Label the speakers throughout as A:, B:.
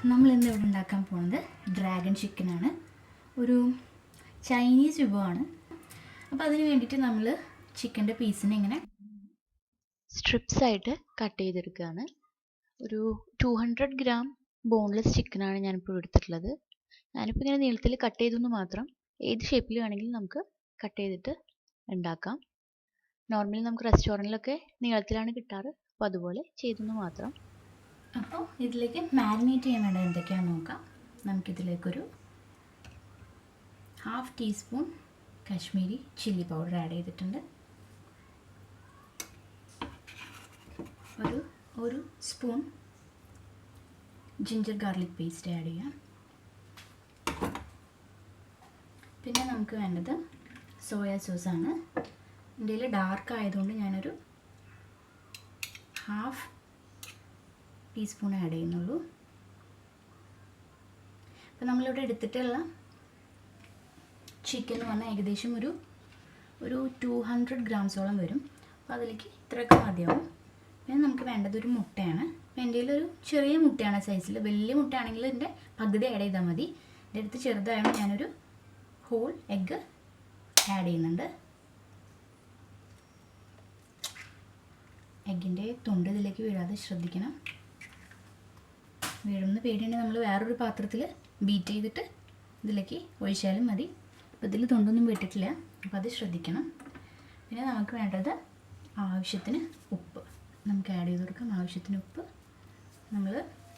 A: നമ്മൾ ഇന്ന് ഇവിടെ ഉണ്ടാക്കാൻ പോകുന്നത് ഡ്രാഗൺ ചിക്കനാണ്. ഒരു ചൈനീസ് വിഭവമാണ്. അപ്പോൾ അതിന് വേണ്ടിയിട്ട് നമ്മൾ ചിക്കൻ്റെ പീസിനെ ഇങ്ങനെ സ്ട്രിപ്സ് ആയിട്ട് കട്ട് ചെയ്തെടുക്കുകയാണ്. ഒരു 200 ഗ്രാം ബോൺലെസ് ചിക്കനാണ് ഞാനിപ്പോൾ എടുത്തിട്ടുള്ളത്. ഞാനിപ്പോൾ ഇങ്ങനെ നീളത്തിൽ കട്ട് ചെയ്തെന്ന് മാത്രം. ഏത് ഷേപ്പിൽ വേണമെങ്കിലും നമുക്ക് കട്ട് ചെയ്തിട്ട് ഉണ്ടാക്കാം. നോർമലി നമുക്ക് റെസ്റ്റോറൻറ്റിലൊക്കെ നീളത്തിലാണ് കിട്ടാറ്, അപ്പോൾ അതുപോലെ ചെയ്തെന്ന് മാത്രം. അപ്പോൾ ഇതിലേക്ക് മാരിനേറ്റ് ചെയ്യാൻ വേണ്ടത് എന്തൊക്കെയാണെന്ന് നോക്കാം. നമുക്കിതിലേക്കൊരു 1/2 teaspoon Kashmiri chilli powder add ചെയ്തിട്ടുണ്ട്. ഒരു spoon ginger garlic paste add ചെയ്യാം. പിന്നെ നമുക്ക് വേണ്ടത് സോയ സോസാണ്. എൻ്റെ കയ്യിൽ ഡാർക്ക് ആയതുകൊണ്ട് ഞാനൊരു 1/2 ടീസ്പൂൺ ആഡ് ചെയ്യുന്നുള്ളൂ. അപ്പോൾ നമ്മളിവിടെ എടുത്തിട്ടുള്ള ചിക്കൻ എന്ന് പറഞ്ഞാൽ ഏകദേശം ഒരു 200 ഗ്രാംസോളം വരും. അപ്പോൾ അതിലേക്ക് ഇത്രയൊക്കെ മതിയാവും. പിന്നെ നമുക്ക് വേണ്ടത് ഒരു മുട്ടയാണ്. അപ്പോൾ എൻ്റെ കയ്യിലൊരു ചെറിയ മുട്ടയാണ് സൈസിൽ. വലിയ മുട്ടയാണെങ്കിൽ ഇതിൻ്റെ പകുതി ആഡ് ചെയ്താൽ മതി. എൻ്റെ അടുത്ത് ചെറുതായതുകൊണ്ട് ഞാനൊരു ഹോൾ എഗ്ഗ് ആഡ് ചെയ്യുന്നുണ്ട്. എഗ്ഗിൻ്റെ തൊണ്ട് ഇതിലേക്ക് വീഴാതെ ശ്രദ്ധിക്കണം. വീഴുന്ന പേടിയുണ്ടെങ്കിൽ നമ്മൾ വേറൊരു പാത്രത്തിൽ ബീറ്റ് ചെയ്തിട്ട് ഇതിലേക്ക് ഒഴിച്ചാലും മതി. അപ്പോൾ ഇതിൽ തൊണ്ടൊന്നും വിട്ടിട്ടില്ല, അപ്പോൾ അത് ശ്രദ്ധിക്കണം. പിന്നെ നമുക്ക് വേണ്ടത് ആവശ്യത്തിന് ഉപ്പ് നമുക്ക് ആഡ് ചെയ്ത് കൊടുക്കാം. ആവശ്യത്തിന് ഉപ്പ് നമ്മൾ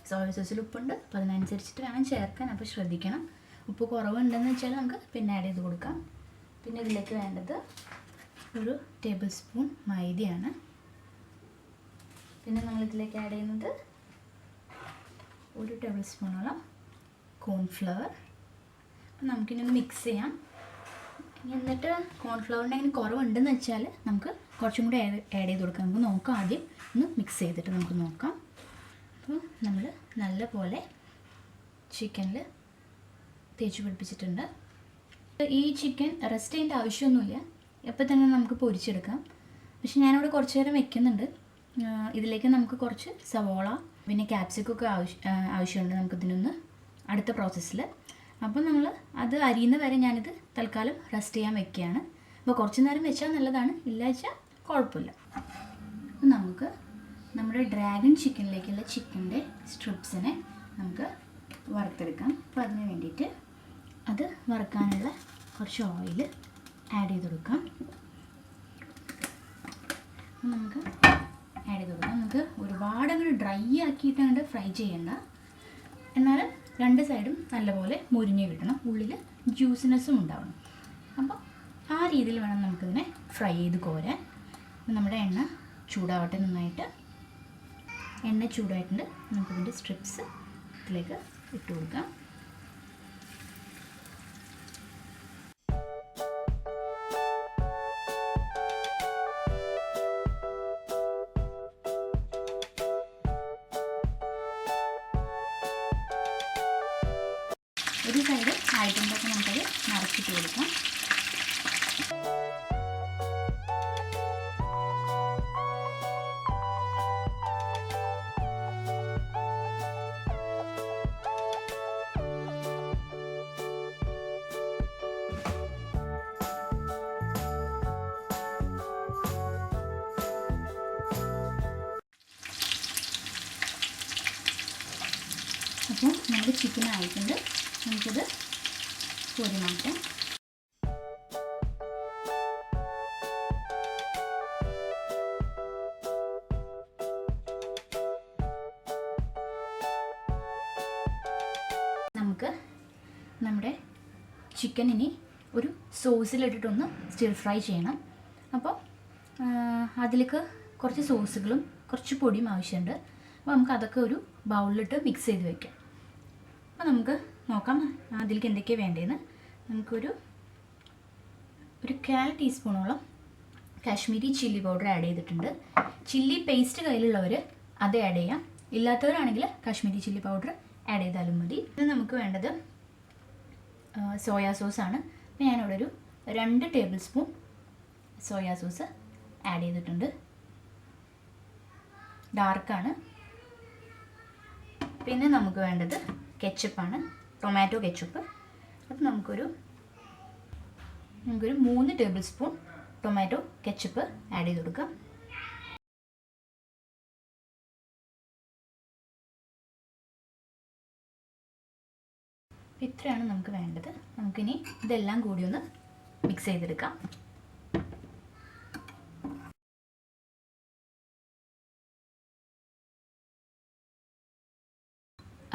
A: സോയ സോസിൽ ഉപ്പുണ്ട്, അപ്പോൾ അതിനനുസരിച്ചിട്ട് വേണം ചേർക്കാൻ. അപ്പോൾ ശ്രദ്ധിക്കണം. ഉപ്പ് കുറവുണ്ടെന്ന് വെച്ചാൽ നമുക്ക് പിന്നെ ആഡ് ചെയ്ത് കൊടുക്കാം. പിന്നെ ഇതിലേക്ക് വേണ്ടത് ഒരു ടേബിൾ സ്പൂൺ മൈദയാണ്. പിന്നെ നമ്മളിതിലേക്ക് ആഡ് ചെയ്യുന്നത് ഒരു ടേബിൾ സ്പൂണോളം കോൺഫ്ലവർ. അപ്പം നമുക്കിനി ഒന്ന് മിക്സ് ചെയ്യാം. എന്നിട്ട് കോൺഫ്ലവറിൻ്റെ അങ്ങനെ കുറവുണ്ടെന്ന് വെച്ചാൽ നമുക്ക് കുറച്ചും കൂടി ആഡ് ചെയ്ത് കൊടുക്കാം. നമുക്ക് നോക്കാം, ആദ്യം ഒന്ന് മിക്സ് ചെയ്തിട്ട് നമുക്ക് നോക്കാം. അപ്പോൾ നമ്മൾ നല്ലപോലെ ചിക്കനിൽ തേച്ച് പിടിപ്പിച്ചിട്ടുണ്ട്. ഈ ചിക്കൻ റെസ്റ്റ് ചെയ്യേണ്ട ആവശ്യമൊന്നുമില്ല, എപ്പോൾ തന്നെ നമുക്ക് പൊരിച്ചെടുക്കാം. പക്ഷെ ഞാനിവിടെ കുറച്ച് നേരം വെക്കുന്നുണ്ട്. ഇതിലേക്ക് നമുക്ക് കുറച്ച് സവോള പിന്നെ ക്യാപ്സിക്കൊക്കെ ആവശ്യമുണ്ട് നമുക്കിതിനൊന്ന് അടുത്ത പ്രോസസ്സിൽ. അപ്പോൾ നമ്മൾ അത് അരിയുന്ന വരെ ഞാനിത് തൽക്കാലം റെസ്റ്റ് ചെയ്യാൻ വെക്കുകയാണ്. അപ്പോൾ കുറച്ച് നേരം വെച്ചാൽ നല്ലതാണ്, ഇല്ല വെച്ചാൽ കുഴപ്പമില്ല. അപ്പോൾ നമുക്ക് നമ്മുടെ ഡ്രാഗൺ ചിക്കനിലേക്കുള്ള ചിക്കൻ്റെ സ്ട്രിപ്സിനെ നമുക്ക് വറുത്തെടുക്കാം. അപ്പോൾ അതിന് വേണ്ടിയിട്ട് അത് വറുക്കാനുള്ള കുറച്ച് ഓയിൽ ആഡ് ചെയ്ത് കൊടുക്കാം. നമുക്ക് ആഡ് ചെയ്ത് കൊടുക്കാം. നമുക്ക് ഒരുപാട് അങ്ങോട്ട് ഡ്രൈ ആക്കിയിട്ട് അങ്ങോട്ട് ഫ്രൈ ചെയ്യണ്ട, എന്നാൽ രണ്ട് സൈഡും നല്ലപോലെ മുരിഞ്ഞ് കിട്ടണം, ഉള്ളിൽ ജ്യൂസിനെസ്സും ഉണ്ടാവണം. അപ്പോൾ ആ രീതിയിൽ വേണം നമുക്കിതിനെ ഫ്രൈ ചെയ്ത് കോരാൻ. നമ്മുടെ എണ്ണ ചൂടാവട്ടെ നന്നായിട്ട്. എണ്ണ ചൂടായിട്ടുണ്ട്. നമുക്കിതിൻ്റെ സ്ട്രിപ്സ് ഇതിലേക്ക് ഇട്ട് കൊടുക്കാം. ഒരു സൈഡ് ആയിട്ടുണ്ടൊക്കെ നമുക്കത് മറച്ചിട്ട് കൊടുക്കാം. അപ്പോൾ നമ്മുടെ ചിക്കൻ ആയിട്ടുണ്ട്. നമുക്കിത് കോരി മാറ്റാം. നമുക്ക് നമ്മുടെ ചിക്കൻ ഇനി ഒരു സോസിലിട്ടിട്ടൊന്ന് സ്റ്റിർ ഫ്രൈ ചെയ്യണം. അപ്പോൾ അതിലേക്ക് കുറച്ച് സോസുകളും കുറച്ച് പൊടിയും ആവശ്യമുണ്ട്. അപ്പോൾ നമുക്ക് അതൊക്കെ ഒരു ബൗളിലിട്ട് മിക്സ് ചെയ്ത് വയ്ക്കാം. അപ്പോൾ നമുക്ക് നോക്കാം അതിലേക്ക് എന്തൊക്കെയാണ് വേണ്ടതെന്ന്. നമുക്കൊരു 1/4 ടീസ്പൂണോളം കാശ്മീരി ചില്ലി പൗഡർ ആഡ് ചെയ്തിട്ടുണ്ട്. ചില്ലി പേസ്റ്റ് കയ്യിലുള്ളവർ അത് ആഡ് ചെയ്യാം, ഇല്ലാത്തവരാണെങ്കിൽ കാശ്മീരി ചില്ലി പൗഡർ ആഡ് ചെയ്താലും മതി. ഇത് നമുക്ക് വേണ്ടത് സോയാ സോസാണ്. അപ്പോൾ ഞാനിവിടെ ഒരു 2 table spoon soya sauce add ചെയ്തിട്ടുണ്ട്. ഡാർക്കാണ്. പിന്നെ നമുക്ക് വേണ്ടത് കെച്ചപ്പാണ്, ടൊമാറ്റോ കെച്ചപ്പ്. അപ്പോൾ നമുക്കൊരു 3 table spoon tomato ketchup add ചെയ്ത് കൊടുക്കാം. ഇത്രയാണ് നമുക്ക് വേണ്ടത്. നമുക്കിനി ഇതെല്ലാം കൂടി ഒന്ന് മിക്സ് ചെയ്തെടുക്കാം.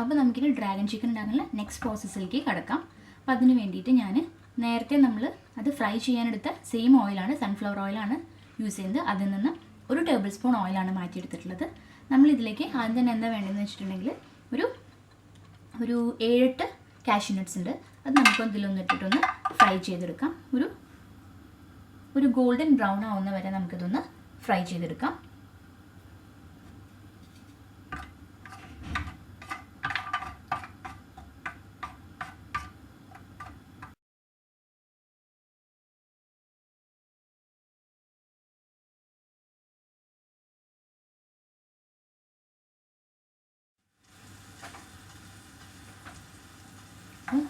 A: അപ്പോൾ നമുക്കിനി ഡ്രാഗൺ ചിക്കൻ ഉണ്ടാക്കുന്ന നെക്സ്റ്റ് പ്രോസസ്സിലേക്ക് കടക്കാം. അപ്പോൾ അതിന് വേണ്ടിയിട്ട് ഞാൻ നേരത്തെ നമ്മൾ അത് ഫ്രൈ ചെയ്യാനെടുത്ത സെയിം ഓയിലാണ്, സൺഫ്ലവർ ഓയിലാണ് യൂസ് ചെയ്യുന്നത്. അതിൽ നിന്ന് 1 ടേബിൾ സ്പൂൺ ഓയിലാണ് മാറ്റിയെടുത്തിട്ടുള്ളത്. നമ്മളിതിലേക്ക് ആദ്യം തന്നെ എന്താ വേണ്ടതെന്ന് വെച്ചിട്ടുണ്ടെങ്കിൽ ഒരു 7-8 കാഷ്യൂ നട്ട്സ് ഉണ്ട്. അത് നമുക്ക് ഇതിലൊന്ന് ഇട്ടിട്ടൊന്ന് ഫ്രൈ ചെയ്തെടുക്കാം. ഒരു ഗോൾഡൻ ബ്രൗൺ ആവുന്ന വരെ നമുക്കിതൊന്ന് ഫ്രൈ ചെയ്തെടുക്കാം.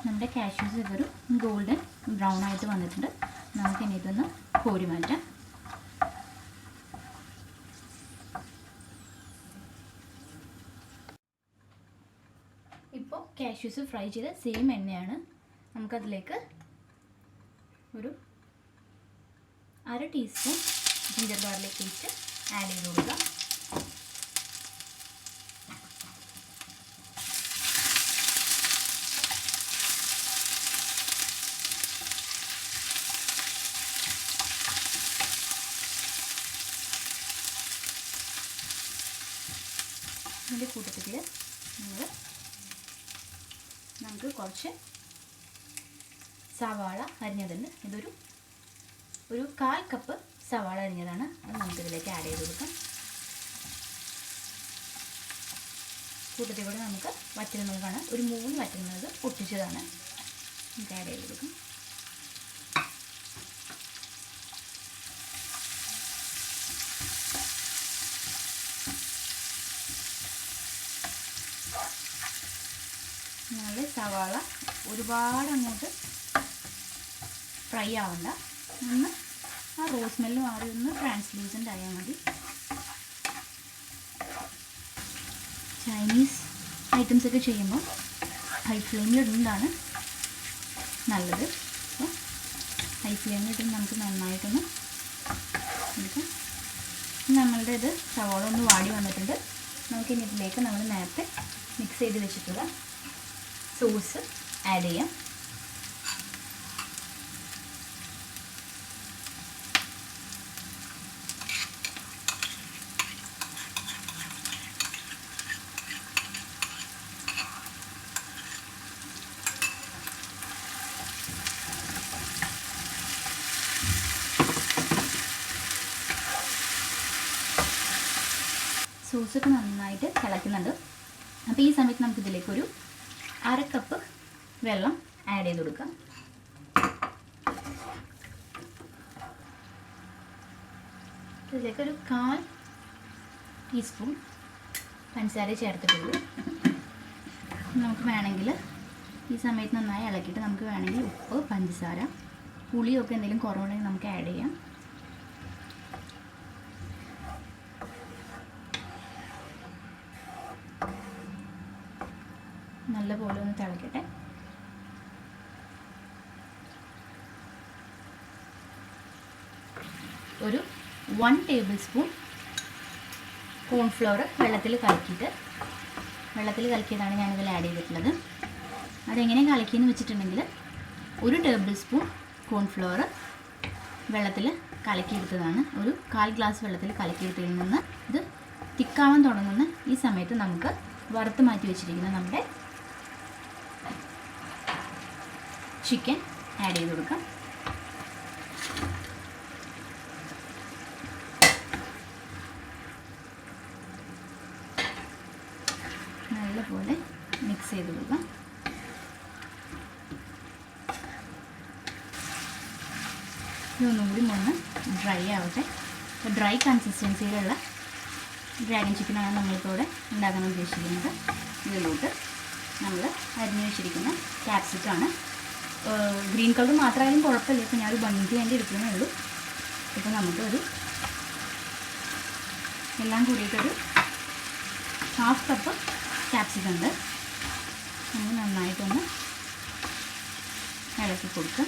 A: നമ്മുടെ കാഷ്യൂസ് ഇതൊരു ഗോൾഡൻ ബ്രൗൺ ആയിട്ട് വന്നിട്ടുണ്ട്. നമുക്കിനി ഇതൊന്ന് കോരി മാറ്റാം. ഇപ്പോൾ കാഷ്യൂസ് ഫ്രൈ ചെയ്ത സെയിം എണ്ണയാണ്. നമുക്കതിലേക്ക് ഒരു 1/2 teaspoon ginger garlic paste add ചെയ്ത് കൊടുക്കാം. ഇതിൻ്റെ കൂട്ടത്തിൽ നമുക്ക് കുറച്ച് സവാള അരിഞ്ഞതുണ്ട്. ഇതൊരു 1/4 കപ്പ് സവാള അരിഞ്ഞതാണ്. അത് നമുക്കിതിലേക്ക് ആഡ് ചെയ്ത് കൊടുക്കാം. കൂട്ടത്തിൽ കൂടെ നമുക്ക് വറ്റൽമുളകാണ്, ഒരു 3 വറ്റൽമുളക് പൊട്ടിച്ചതാണ്, നമുക്ക് ആഡ് ചെയ്ത് കൊടുക്കാം. നമ്മൾ സവാള ഒരുപാട് അങ്ങോട്ട് ഫ്രൈ ആവണ്ട, ഒന്ന് ആ റോസ് സ്മെല്ല് മാറി ഒന്ന് ട്രാൻസ്ലൂസൻ്റ് ആയാൽ മതി. ചൈനീസ് ഐറ്റംസ് ഒക്കെ ചെയ്യുമ്പോൾ ഹൈ ഫ്ലെയിമിൽ ഇടുന്നതാണ് നല്ലത്. അപ്പോൾ ഹൈ ഫ്ലെയിമിൽ ഇടുമ്പോൾ നമുക്ക് നന്നായിട്ടൊന്ന് എടുക്കാം. നമ്മളുടെ ഇത് സവാള ഒന്ന് വാടി വന്നിട്ടുണ്ട്. നമുക്കിനി ഇതിലേക്ക് നമ്മൾ നേരത്തെ മിക്സ് ചെയ്ത് വെച്ചിട്ടുള്ള സോസ് ആഡ് ചെയ്യാം. സോസൊക്കെ നന്നായിട്ട് തിളയ്ക്കുന്നുണ്ട്. അപ്പോൾ ഈ സമയത്ത് നമുക്കിതിലേക്ക് ഒരു 1/2 കപ്പ് വെള്ളം ആഡ് ചെയ്ത് കൊടുക്കാം. ഇതിലേക്ക് ഒരു 1/4 ടീസ്പൂൺ പഞ്ചസാര ചേർത്തിട്ടുള്ളൂ. നമുക്ക് വേണമെങ്കിൽ ഈ സമയത്ത് നന്നായി ഇളക്കിയിട്ട് നമുക്ക് വേണമെങ്കിൽ ഉപ്പ്, പഞ്ചസാര, പുളിയൊക്കെ എന്തെങ്കിലും കുറവുണ്ടെങ്കിൽ നമുക്ക് ആഡ് ചെയ്യാം. നല്ലപോലെ ഒന്ന് തിളക്കട്ടെ. ഒരു 1 ടേബിൾ സ്പൂൺ കോൺഫ്ലവർ വെള്ളത്തിൽ കലക്കിയതാണ് ഞാനിതിൽ ആഡ് ചെയ്തിട്ടുള്ളത്. അതെങ്ങനെ കലക്കിയെന്ന് വെച്ചിട്ടുണ്ടെങ്കിൽ 1 ടേബിൾ സ്പൂൺ കോൺഫ്ലവർ വെള്ളത്തിൽ കലക്കിയെടുത്തതാണ്. ഒരു 1/4 ഗ്ലാസ് വെള്ളത്തിൽ കലക്കിയെടുത്തതിൽ നിന്ന് ഇത് തിക്കാവാൻ തുടങ്ങുന്ന ഈ സമയത്ത് നമുക്ക് വറുത്ത് മാറ്റി വെച്ചിരിക്കുന്ന നമ്മുടെ ചിക്കൻ ആഡ് ചെയ്ത് കൊടുക്കാം. നല്ലപോലെ മിക്സ് ചെയ്ത് കൊടുക്കാം. ഇതൊന്നുകൂടി ഒന്ന് ഡ്രൈ ആവട്ടെ. ഡ്രൈ കൺസിസ്റ്റൻസിയിലുള്ള ഡ്രാഗൺ ചിക്കനാണ് നമ്മളിപ്പോൾ ഇവിടെ ഉണ്ടാക്കാൻ ഉദ്ദേശിക്കുന്നത്. ഇതിലോട്ട് നമ്മൾ അരിഞ്ഞു വെച്ചിരിക്കുന്ന ക്യാപ്സിക്കാണ്. ഗ്രീൻ കളർ മാത്രമായാലും കുഴപ്പമില്ല. ഇപ്പോൾ ഞാനൊരു ഭംഗിക്ക് വേണ്ടി എടുക്കുന്നേ ഉള്ളൂ. ഇപ്പോൾ നമുക്കൊരു എല്ലാം കൂടിയിട്ടൊരു 1/2 കപ്പ് ക്യാപ്സിക്കം ഉണ്ട്. നമ്മൾ നന്നായിട്ടൊന്ന് ഇളക്കി കൊടുക്കുക.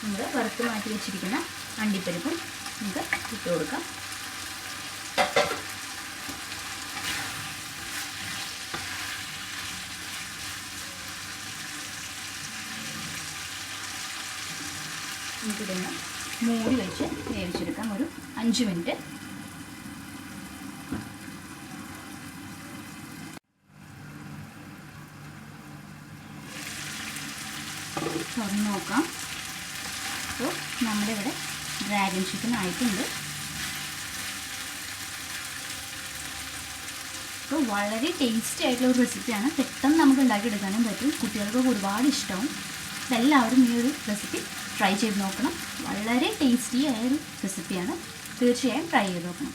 A: നമ്മൾ വറുത്ത് മാറ്റി വെച്ചിരിക്കുന്ന അണ്ടിപ്പരിപ്പും നമുക്ക് ഇട്ട് കൊടുക്കാം. നമുക്കിതൊന്ന് മൂടി വെച്ച് വേവിച്ചെടുക്കാം ഒരു 5 മിനിറ്റ്. തുറന്ന് നോക്കാം. അപ്പോൾ നമ്മുടെ ഇവിടെ ഡ്രാഗൺ ചിക്കൻ ആയിട്ടുണ്ട്. അപ്പോൾ വളരെ ടേസ്റ്റി ആയിട്ടുള്ള ഒരു റെസിപ്പിയാണ്. പെട്ടെന്ന് നമുക്ക് ഉണ്ടാക്കിയെടുക്കാനും പറ്റും. കുട്ടികൾക്കൊക്കെ ഒരുപാട് ഇഷ്ടവും. എല്ലാവരും ഈ ഒരു റെസിപ്പി ട്രൈ ചെയ്ത് നോക്കണം. വളരെ ടേസ്റ്റി ആയൊരു റെസിപ്പിയാണ്. തീർച്ചയായും ട്രൈ ചെയ്ത് നോക്കണം.